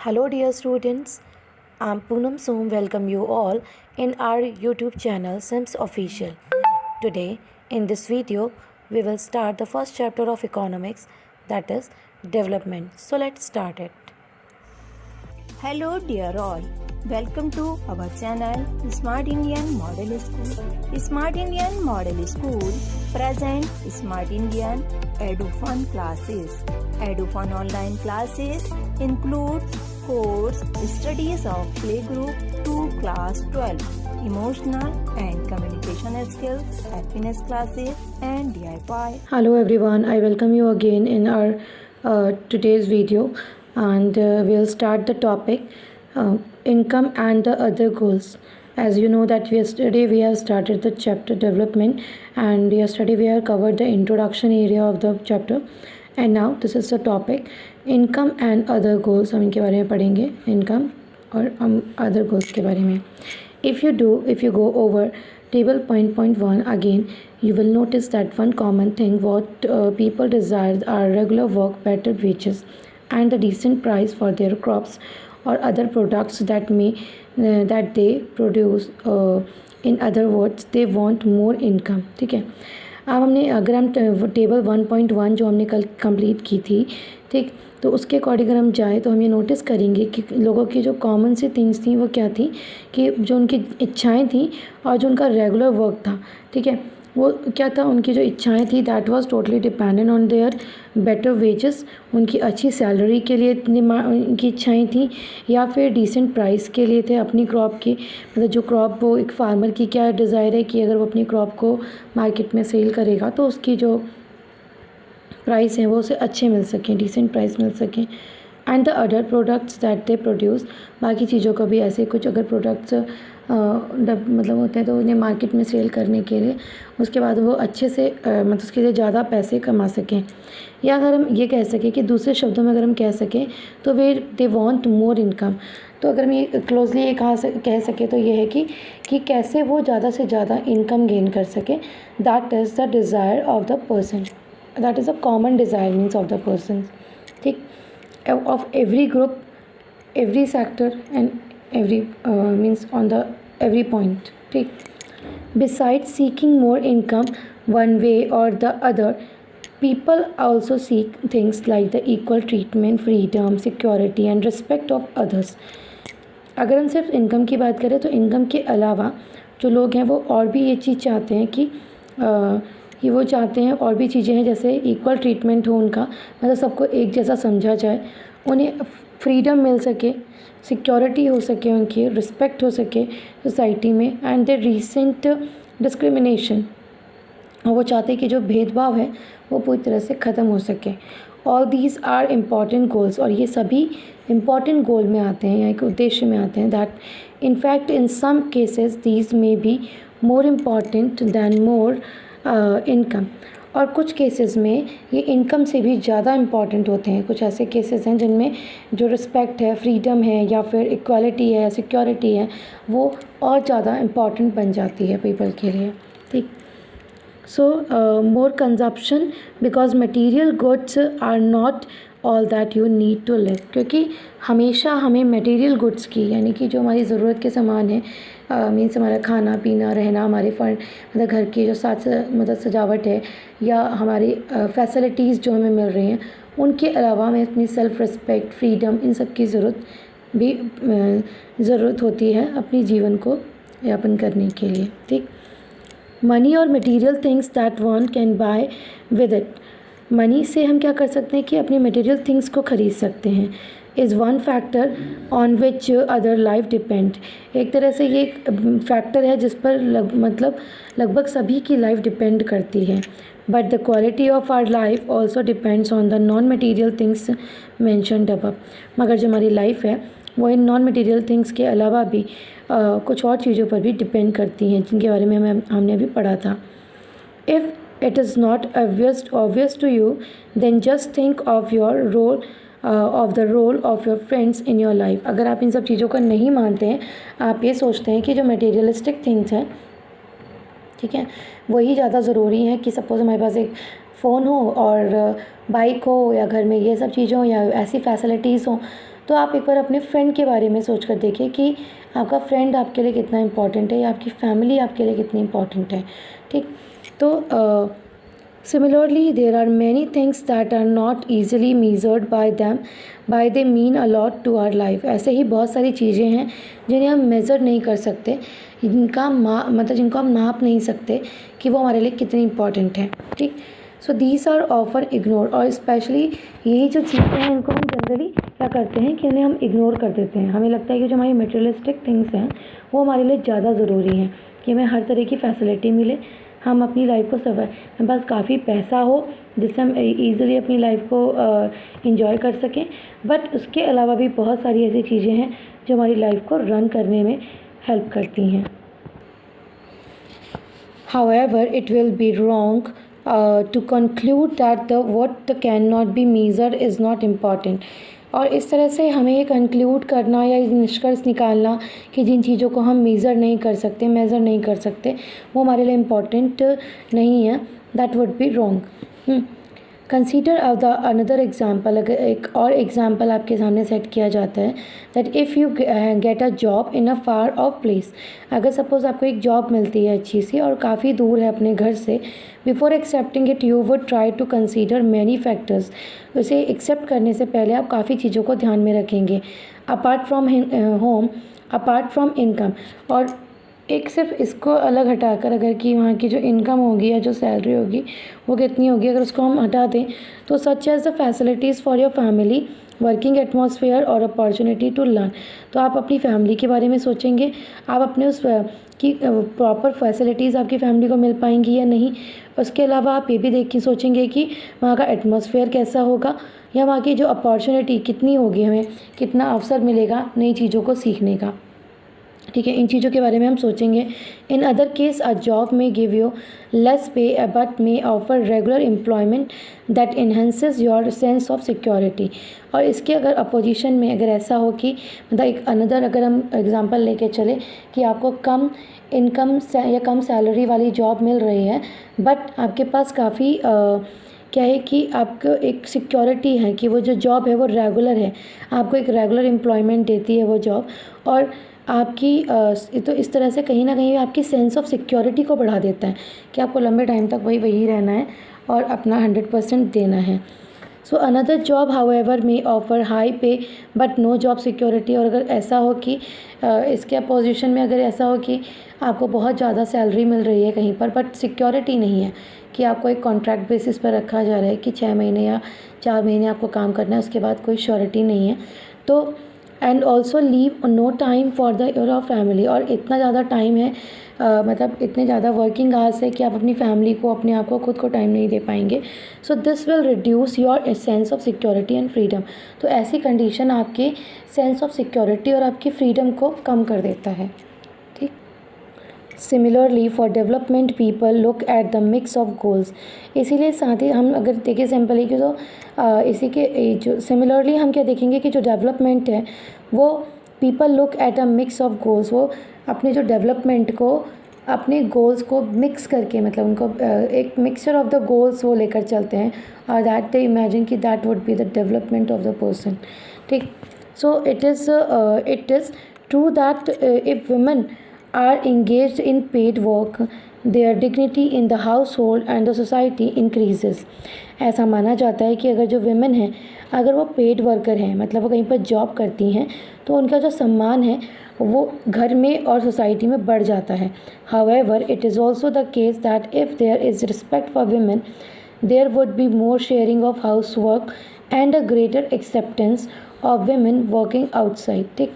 Hello, dear students. I'm Poonam Soom. Welcome you all in our YouTube channel Sims Official. Today, in this video, we will start the first chapter of economics, that is development. So let's start it. Hello dear all, welcome to our channel Smart Indian Model School. Smart Indian Model School present Smart Indian EduFun classes. EduFun online classes includes course studies of playgroup to class 12, emotional and communication skills, happiness classes and DIY. Hello everyone, I welcome you again in our today's video, and we'll start the topic income and the other goals. As you know that yesterday we have started the chapter development, and yesterday we have covered the introduction area of the chapter, and now this is the topic income and other goals. हम इनके बारे में पढ़ेंगे, income और हम other goals के बारे में. If you go over table point 1 again, you will notice that one common thing what people desire are regular work, better wages, and a decent price for their crops or other products that they produce. In other words, they want more income. ठीक है. अब अगर हम table 1.1 जो हमने कल complete की थी, ठीक, तो उसके अकॉर्डिंग अगर हम जाए तो हम ये नोटिस करेंगे कि लोगों की जो कॉमन सी थिंग्स थी वो क्या थी कि जो उनकी इच्छाएं थी और जो उनका रेगुलर वर्क था, ठीक है, वो क्या था, उनकी जो इच्छाएं थी that was totally dependent on their better wages, उनकी अच्छी सैलरी के लिए उनकी इच्छाएं थी, या फिर डिसेंट प्राइस के लिए थे अपनी क्रॉप की. मतलब जो क्रॉप, वो एक फार्मर की क्या डिज़ायर है कि अगर वो अपनी क्रॉप को मार्केट में सेल करेगा तो उसकी जो प्राइस हैं वो उसे अच्छे मिल सकें, डिसेंट प्राइस मिल सकें. And the other products that they produce, बाकी चीज़ों का भी ऐसे कुछ अगर प्रोडक्ट्स मतलब होते हैं तो उन्हें मार्केट में सेल करने के लिए उसके बाद वो अच्छे से मतलब उसके लिए ज़्यादा पैसे कमा सकें. या अगर हम ये कह सकें कि दूसरे शब्दों में अगर हम कह सकें तो वे दे वांट मोर इनकम. तो अगर हम ये क्लोजली ये कह सकें तो ये है कि कैसे वो ज़्यादा से ज़्यादा इनकम गेन कर सके. That is the desire of the person, that is a common desire means of the person, ठीक, of every group, every sector and every means on the every point, ठीक. Besides seeking more income one way or the other, people also seek things like the equal treatment, freedom, security and respect of others. अगर हम सिर्फ income की बात करें तो income के अलावा जो लोग हैं वो और भी ये चीज़ चाहते हैं कि वो चाहते हैं और भी चीज़ें हैं, जैसे इक्वल ट्रीटमेंट हो उनका, मतलब सबको एक जैसा समझा जाए, उन्हें फ्रीडम मिल सके, सिक्योरिटी हो सके, उनकी रिस्पेक्ट हो सके सोसाइटी में, एंड द रीसेंट डिस्क्रिमिनेशन, और वो चाहते हैं कि जो भेदभाव है वो पूरी तरह से ख़त्म हो सके. All these are important goals, और ये सभी इम्पॉर्टेंट गोल में आते हैं या एक उद्देश्य में आते हैं. That in fact in some cases these may be more important than more income, और कुछ केसेस में ये इनकम से भी ज़्यादा इम्पॉर्टेंट होते हैं. कुछ ऐसे केसेस हैं जिनमें जो रिस्पेक्ट है, फ्रीडम है या फिर इक्वालिटी है, सिक्योरिटी है, वो और ज़्यादा इम्पॉर्टेंट बन जाती है पीपल के लिए, ठीक. So more consumption because material goods are not all that you need to live, क्योंकि हमेशा हमें मटेरियल गुड्स की, यानी कि जो हमारी ज़रूरत के सामान है, मीन्स हमारा खाना पीना, रहना, हमारे फंड, मतलब घर की जो मतलब सजावट है या हमारी फैसिलिटीज़ जो हमें मिल रही हैं, उनके अलावा हमें अपनी सेल्फ़ रिस्पेक्ट, फ्रीडम, इन सब की ज़रूरत होती है अपनी जीवन को यापन करने के लिए, ठीक. मनी और material things that one can buy with it, money से हम क्या कर सकते हैं कि अपनी मटेरियल थिंग्स को ख़रीद सकते हैं. Is one factor on which other life depend, एक तरह से ये एक फैक्टर है जिस पर लगभग सभी की लाइफ डिपेंड करती है. But the quality of our life also depends on the non material things mentioned above, मगर जो हमारी लाइफ है वो इन नॉन मटीरियल थिंग्स के अलावा भी कुछ और चीज़ों पर भी डिपेंड करती हैं, जिनके बारे में हमने अभी पढ़ा था. If it is not obvious to you, then just think of your role of the role of your friends in your life. अगर आप इन सब चीज़ों को नहीं मानते हैं, आप ये सोचते हैं कि जो मटेरियलिस्टिक थिंग्स हैं, ठीक है, वही ज़्यादा ज़रूरी है, कि सपोज़ हमारे पास एक फ़ोन हो और बाइक हो या घर में ये सब चीज़ें हों या ऐसी फैसिलिटीज़ हों, तो आप एक बार अपने फ्रेंड के बारे में सोच कर देखिए कि आपका फ्रेंड आपके लिए कितना इम्पॉर्टेंट है या आपकी फैमिली आपके लिए कितनी इम्पॉर्टेंट है। ठीक, तो similarly there are many things that are not easily measured by them by they mean a lot to our life. ऐसे ही बहुत सारी चीज़ें हैं जिन्हें हम मेज़र नहीं कर सकते, जिनको हम नाप नहीं सकते कि वो हमारे लिए कितनी इंपॉर्टेंट हैं। ठीक, सो दीज आर ऑफर इग्नोर, और स्पेशली यही जो चीज़ें हैं इनको हम जनरली क्या करते हैं कि उन्हें हम इग्नोर कर देते हैं। हमें लगता है कि जो हमारी मटेरियलिस्टिक थिंग्स हैं वो हमारे लिए ज़्यादा ज़रूरी हैं, कि हमें हर तरह की फैसिलिटी मिले, हम अपनी लाइफ को हमारे पास काफ़ी पैसा हो जिससे हम ईज़िली अपनी लाइफ को इंजॉय कर सकें। बट उसके अलावा भी बहुत सारी ऐसी चीज़ें हैं जो हमारी लाइफ को रन करने में हेल्प करती हैं। However, it will be wrong to conclude that what cannot be measured is not important. और इस तरह से हमें ये कंक्लूड करना या निष्कर्ष निकालना कि जिन चीज़ों को हम मेज़र नहीं कर सकते वो हमारे लिए इम्पॉर्टेंट नहीं है, that would be wrong. Consider another example, अगर एक और एग्जाम्पल आपके सामने सेट किया जाता है, that if you get a job in a far of place. अगर सपोज़ आपको एक जॉब मिलती है अच्छी सी और काफ़ी दूर है अपने घर से, before accepting it you would try to consider many factors. उसे एक्सेप्ट करने से पहले आप काफ़ी चीज़ों को ध्यान में रखेंगे, apart from home, apart from income. और एक सिर्फ इसको अलग हटाकर अगर कि वहाँ की जो इनकम होगी या जो सैलरी होगी वो कितनी होगी, अगर उसको हम हटा दें तो such as the facilities for your family, working atmosphere और अपॉर्चुनिटी टू लर्न। तो आप अपनी फैमिली के बारे में सोचेंगे, आप अपने उस की प्रॉपर फैसिलिटीज़ आपकी फैमिली को मिल पाएंगी या नहीं। उसके अलावा आप ये भी देख के सोचेंगे कि वहाँ का एटमॉस्फेयर कैसा होगा या वहाँ की जो अपॉर्चुनिटी कितनी होगी, हमें कितना अवसर मिलेगा नई चीज़ों को सीखने का। ठीक है, इन चीज़ों के बारे में हम सोचेंगे। In other case a job में गिव यू लेस पे but may offer regular employment that enhances your sense of security. और इसके अगर अपोजिशन में अगर ऐसा हो कि मतलब एक अनदर अगर हम एग्जांपल लेके चले कि आपको कम इनकम या कम सैलरी वाली जॉब मिल रही है, बट आपके पास काफ़ी क्या है कि आपको एक सिक्योरिटी है कि वो जो जॉब है वो रेगुलर है, आपको एक रेगुलर एम्प्लॉयमेंट देती है वो जॉब, और आपकी तो इस तरह से कहीं ना कहीं आपकी सेंस ऑफ सिक्योरिटी को बढ़ा देता है कि आपको लंबे टाइम तक वही रहना है और अपना 100% देना है। सो अनदर जॉब हाउएवर मे ऑफर हाई पे बट नो जॉब सिक्योरिटी। और अगर ऐसा हो कि इसके अपोजिशन में अगर ऐसा हो कि आपको बहुत ज़्यादा सैलरी मिल रही है कहीं पर बट सिक्योरिटी नहीं है, कि आपको एक कॉन्ट्रैक्ट बेसिस पर रखा जा रहा है कि 6 महीने या 4 महीने आपको काम करना है, उसके बाद कोई श्योरिटी नहीं है, तो and also leave no time for the your family. और इतना ज़्यादा टाइम है मतलब इतने ज़्यादा वर्किंग आवर्स है कि आप अपनी फैमिली को, अपने आप को, खुद को टाइम नहीं दे पाएंगे। So this will reduce your sense of security and freedom. तो ऐसी कंडीशन आपके सेंस ऑफ सिक्योरिटी और आपकी फ्रीडम को कम कर देता है। ठीक, similarly for development people look at the mix of goals. इसीलिए साथ ही हम अगर देखें सिंपली कि तो इसी के जो सिमिलरली हम क्या देखेंगे कि जो डेवलपमेंट है वो people look at a mix of goals, वो अपने जो डेवलपमेंट को, अपने गोल्स को मिक्स करके, मतलब उनको एक मिक्सचर ऑफ द गोल्स वो लेकर चलते हैं, और दैट दे इमेजिन कि that would be the development of the person. ठीक, so it is true that if women are engaged in paid work, their dignity in the household and the society increases। ऐसा माना जाता है कि अगर जो women हैं, अगर वो पेड वर्कर हैं, मतलब वो कहीं पर जॉब करती हैं, तो उनका जो सम्मान है वो घर में और सोसाइटी में बढ़ जाता है। However, it is also the case that if there is respect for women, there would be more sharing of housework and a greater acceptance of women working outside। ठीक,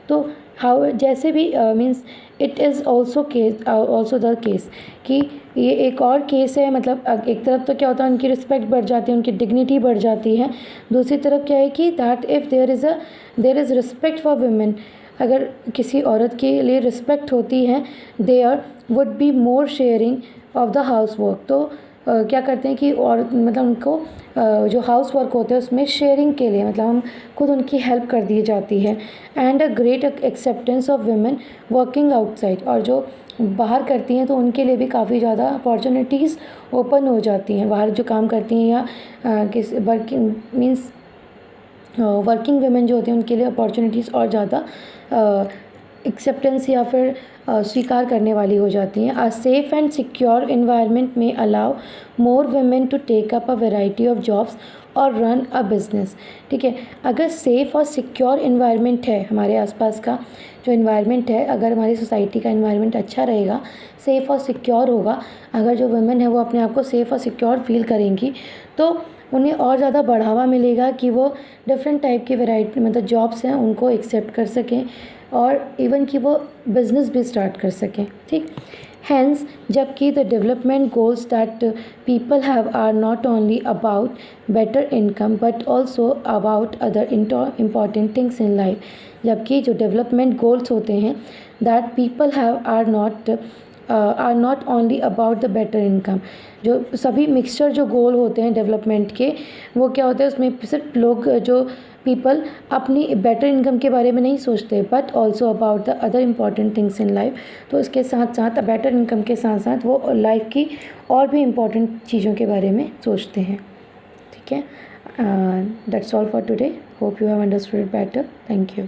तो हाउ जैसे भी means it is also the case कि ये एक और case है, मतलब एक तरफ तो क्या होता है उनकी रिस्पेक्ट बढ़ जाती है, उनकी डिग्निटी बढ़ जाती है, दूसरी तरफ क्या है कि that if there is respect for women, अगर किसी औरत के लिए रिस्पेक्ट होती है, there would be more sharing of the house work. तो क्या करते हैं कि और मतलब उनको जो हाउस वर्क होते हैं उसमें शेयरिंग के लिए मतलब हम खुद उनकी हेल्प कर दी जाती है। And a great acceptance of women working outside, और जो बाहर करती हैं तो उनके लिए भी काफ़ी ज़्यादा अपॉर्चुनिटीज़ ओपन हो जाती हैं। बाहर जो काम करती हैं या किस वर्किंग मीन्स वर्किंग वुमेन जो होती हैं उनके लिए अपॉर्चुनिटीज़ और ज़्यादा एक्सेप्टेंस या फिर स्वीकार करने वाली हो जाती हैं। A safe and secure environment में allow more women to take up a variety of jobs और रन अ बिज़नेस। ठीक है, अगर सेफ़ और सिक्योर इन्वायरमेंट है, हमारे आसपास का जो इन्वायरमेंट है, अगर हमारी सोसाइटी का इन्वायरमेंट अच्छा रहेगा, सेफ़ और सिक्योर होगा, अगर जो वुमेन है वो अपने आप को सेफ़ और सिक्योर फील करेंगी तो उन्हें और ज़्यादा बढ़ावा मिलेगा कि वो डिफरेंट टाइप की वैरायटी मतलब जॉब्स हैं उनको एक्सेप्ट कर सकें और इवन कि वो बिज़नेस भी स्टार्ट कर सकें। ठीक, हैंस जबकि the development goals that people have are not only about better income but also about other important things in life. जबकि जो डेवलपमेंट गोल्स होते हैं that people have are not only about the better income, जो सभी mixture जो गोल होते हैं development के, वो क्या होते हैं उसमें सिर्फ लोग जो पीपल अपनी बेटर इनकम के बारे में नहीं सोचते but also about the other important things in life. तो इसके साथ साथ बेटर इनकम के साथ साथ वो लाइफ की और भी इम्पॉर्टेंट चीज़ों के बारे में सोचते हैं। ठीक है, that's all for today, hope you have understood it better. Thank you.